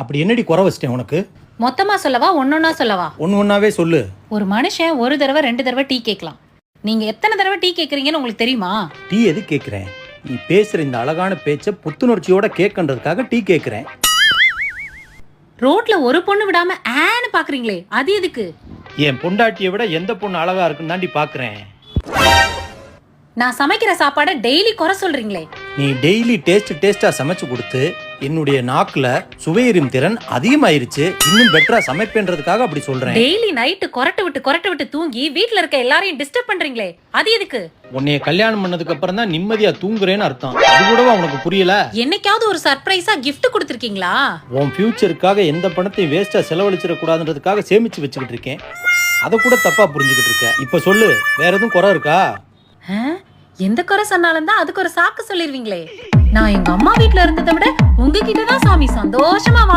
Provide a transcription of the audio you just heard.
அப்படி என்னடி குறை வச்சிட்டேன் உனக்கு? மொத்தமா சொல்லவா ஒன்னொன்னா சொல்லவா? ஒன்னாவே சொல்லு. ஒரு மனுஷன் ஒரு தடவை 2 தடவை டீ கேட்கலாம். நீங்க எத்தனை தடவை டீ கேக்குறீங்கன்னு உங்களுக்கு தெரியுமா? டீ எது கேட்குறேன்? நீ பேசுற இந்த அழகான பேச்சை புத்துணர்ச்சியோட கேட்கன்றதுக்காக டீ கேட்குறேன். ரோட்ல ஒரு பொண்ணு விடாம ஆன்னு பாக்குறீங்களே, அது எதுக்கு? என் பொண்டாட்டியை விட எந்த பொண்ணு அழகா இருக்குன்னு தாண்டி பாக்குறேன். நான் சமைக்கிற சாப்பாடை டெய்லி குறை சொல்றீங்களே. நீ டெய்லி டேஸ்டா சமைச்சு கொடுத்து என்னுடைய நாக்குல சுவையறியும் திறன் அதிகமாயிருச்சு. இன்னும் பெட்டரா சமைப்பேன்றதுக்காக அப்படி சொல்றேன். டெய்லி நைட்டு கொரட்டை விட்டு தூங்கி வீட்ல இருக்க எல்லாரையும் டிஸ்டர்ப் பண்றீங்களே, அது எதுக்கு? உன்னைய கல்யாணம் பண்ணதுக்கு அப்புறம் தான் நிம்மதியா தூங்குறேன்னு அர்த்தம். அது கூடவா உனக்கு புரியல? என்னைக்காவது ஒரு சர்ப்ரைஸா கிஃப்ட் கொடுத்திருக்கீங்களா? உன் ஃபியூச்சருக்காக எந்த பணத்தையும் வேஸ்டா செலவழிச்சிட கூடாதுன்றதுக்காக சேமிச்சு வச்சுக்கிட்டு இருக்கேன். அதை கூட தப்பா புரிஞ்சுக்கிட்டு இருக்க. இப்ப சொல்லு, வேற எதுவும் குறை இருக்கா? எந்த குறை சொன்னாலும் தான் அதுக்கு ஒரு சாக்கு சொல்லிருவீங்களே. நான் எங்க அம்மா வீட்ல இருந்ததை விட உங்ககிட்ட தான் சாமி சந்தோஷமா